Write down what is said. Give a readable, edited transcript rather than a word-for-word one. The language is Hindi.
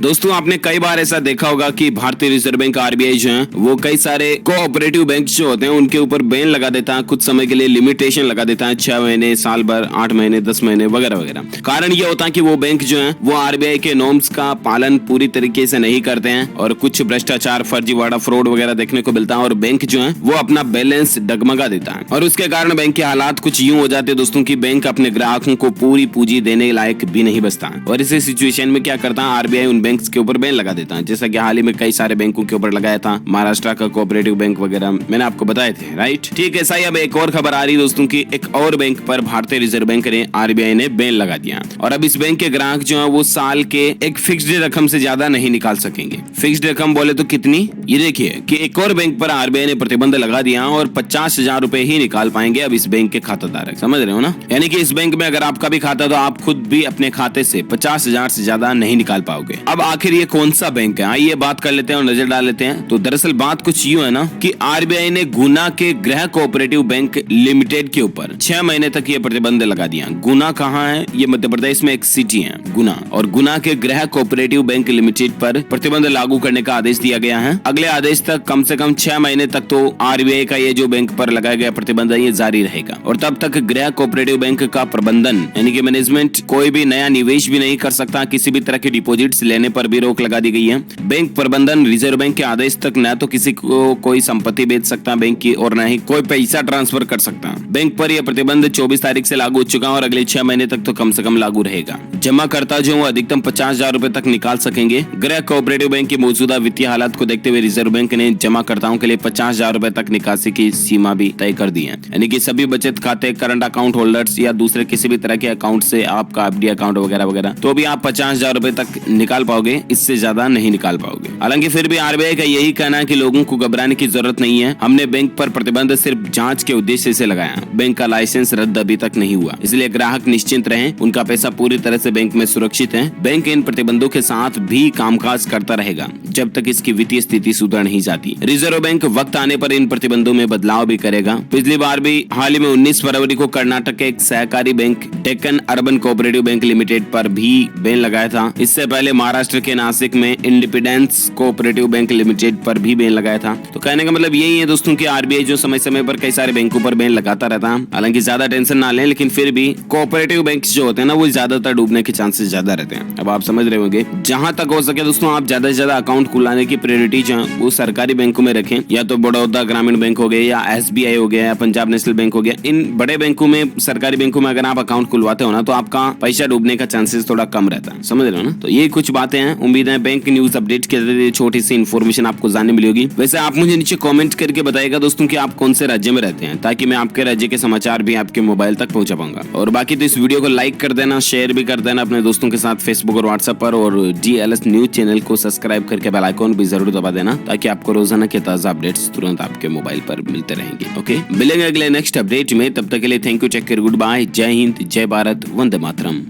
दोस्तों आपने कई बार ऐसा देखा होगा कि भारतीय रिजर्व बैंक आरबीआई जो है वो कई सारे कोऑपरेटिव बैंक जो होते हैं उनके ऊपर बैन लगा देता है, कुछ समय के लिए लिमिटेशन लगा देता है, 6 महीने, साल भर, 8 महीने, 10 महीने वगैरह वगैरह। कारण ये होता है कि वो बैंक जो है वो आरबीआई के नॉर्म्स का पालन पूरी तरीके से नहीं करते हैं और कुछ भ्रष्टाचार, फर्जीवाड़ा, फ्रॉड वगैरह देखने को मिलता है और बैंक जो है वो अपना बैलेंस डगमगा देता है और उसके कारण बैंक के हालात कुछ यूं हो जाते हैं दोस्तों की बैंक अपने ग्राहकों को पूरी पूंजी देने लायक भी नहीं बचता है। और इसी सिचुएशन में क्या करता है आरबीआई उन बैंक के ऊपर बैन लगा देता है, जैसा कि हाल ही में कई सारे बैंकों के ऊपर लगाया था, महाराष्ट्र का कोऑपरेटिव बैंक वगैरह मैंने आपको बताए थे, राइट। ठीक है, ऐसा ही अब एक और खबर आ रही है दोस्तों की एक और बैंक पर भारतीय रिजर्व बैंक ने आरबीआई ने बैन लगा दिया और अब इस बैंक के ग्राहक जो है वो साल के एक फिक्स्ड रकम से ज्यादा नहीं निकाल सकेंगे। फिक्स्ड रकम बोले तो कितनी, ये देखिए कि एक और बैंक पर आरबीआई ने प्रतिबंध लगा दिया और 50,000 रुपए ही निकाल पाएंगे अब इस बैंक के खाताधारक, समझ रहे हो ना। यानी कि इस बैंक में अगर आपका भी खाता तो आप खुद भी अपने खाते से 50,000 से ज्यादा नहीं निकाल पाओगे। अब आखिर ये कौन सा बैंक है, आइए बात कर लेते हैं और नजर डाल लेते हैं। तो दरअसल बात कुछ यूं है ना कि आरबीआई ने गुना के गृह कोऑपरेटिव बैंक लिमिटेड के ऊपर 6 महीने तक ये प्रतिबंध लगा दिया। गुना कहाँ है, ये मध्य प्रदेश में एक सिटी है गुना, और गुना के गृह कोऑपरेटिव बैंक लिमिटेड पर प्रतिबंध लागू करने का आदेश दिया गया है। अगले आदेश तक कम से कम 6 महीने तक तो आरबीआई का ये जो बैंक पर लगाया गया प्रतिबंध है ये जारी रहेगा और तब तक गृह कोऑपरेटिव बैंक का प्रबंधन यानी कि मैनेजमेंट कोई भी नया निवेश भी नहीं कर सकता, किसी भी तरह के डिपॉजिट्स लेने पर भी रोक लगा दी गई है। बैंक प्रबंधन रिजर्व बैंक के आदेश तक न तो किसी को कोई संपत्ति बेच सकता बैंक की और न ही कोई पैसा ट्रांसफर कर सकता। बैंक पर यह प्रतिबंध 24 तारीख से लागू हो चुका और अगले 6 महीने तक तो कम से कम लागू रहेगा। जमाकर्ता जो अधिकतम 50,000 रुपए तक निकाल सकेंगे। गृह कोऑपरेटिव बैंक की मौजूदा वित्तीय हालात को देखते हुए रिजर्व बैंक ने जमाकर्ताओं के लिए 50,000 रुपए तक निकासी की सीमा भी तय कर दी है। यानी कि सभी बचत खाते, करंट अकाउंट होल्डर्स या दूसरे किसी भी तरह के अकाउंट से आपका एफडी अकाउंट वगैरह वगैरह तो भी आप 50,000 रुपए तक निकाल पाओगे, इससे ज्यादा नहीं निकाल पाओगे। हालांकि फिर भी आरबीआई का यही कहना है कि लोगों को घबराने की जरूरत नहीं है, हमने बैंक पर प्रतिबंध सिर्फ जांच के उद्देश्य से लगाया, बैंक का लाइसेंस रद्द अभी तक नहीं हुआ, इसलिए ग्राहक निश्चिंत रहें, उनका पैसा पूरी तरह से बैंक में सुरक्षित है। बैंक इन प्रतिबंधों के साथ भी कामकाज करता रहेगा जब तक इसकी वित्तीय स्थिति सुधर नहीं जाती। रिजर्व बैंक वक्त आने पर इन प्रतिबंधों में बदलाव भी करेगा। पिछली बार भी हाल ही में 19 फरवरी को कर्नाटक के एक सहकारी bank Deccan urban cooperative bank limited पर भी बैन लगाया था। इससे पहले महाराष्ट्र के नासिक में इंडिपेंडेंस कोऑपरेटिव बैंक लिमिटेड पर भी बैन लगाया था। तो कहने का मतलब यही है दोस्तों कि आरबीआई जो समय समय पर कई सारे बैंकों पर बैन लगाता रहता है। हालांकि ज्यादा टेंशन ना लें, लेकिन फिर भी कोऑपरेटिव बैंक जो होते हैं ना वो ज्यादातर डूबने के चांसेस ज्यादा रहते हैं। अब आप समझ रहे होंगे, जहां तक हो सके दोस्तों आप ज्यादा से ज्यादा अकाउंट खुलाने की प्रायोरिटी जो है वो सरकारी बैंकों में रखें, या तो बड़ौदा ग्रामीण बैंक हो गया या एसबीआई हो गया या पंजाब नेशनल बैंक हो गया। इन बड़े बैंकों में, सरकारी बैंकों में अगर आप अकाउंट खुलवाते हो ना तो आपका पैसा डूबने का चांसेस थोड़ा कम रहता है, समझ रहे हो ना। तो ये कुछ बातें हैं, उम्मीद है बैंक न्यूज अपडेट के जरिए छोटी सी इन्फॉर्मेशन आपको जानने मिली होगी। वैसे आप मुझे नीचे कमेंट करके बताइएगा दोस्तों कि आप कौन से राज्य में रहते हैं, ताकि मैं आपके राज्य के समाचार भी आपके मोबाइल तक पहुंचा पाऊंगा। और बाकी तो इस वीडियो को लाइक कर देना, शेयर भी कर देना अपने दोस्तों के साथ फेसबुक और व्हाट्सएप पर, और DLS न्यूज चैनल को सब्सक्राइब करके बेल आइकॉन भी जरूर दबा देना, ताकि आपको रोजाना के ताजा अपडेट्स तुरंत आपके मोबाइल पर मिलते रहेंगे। ओके, मिलेंगे अगले नेक्स्ट अपडेट में, तब तक के लिए thank you, take care, goodbye, जय हिंद, जय भारत, वंदे मातरम।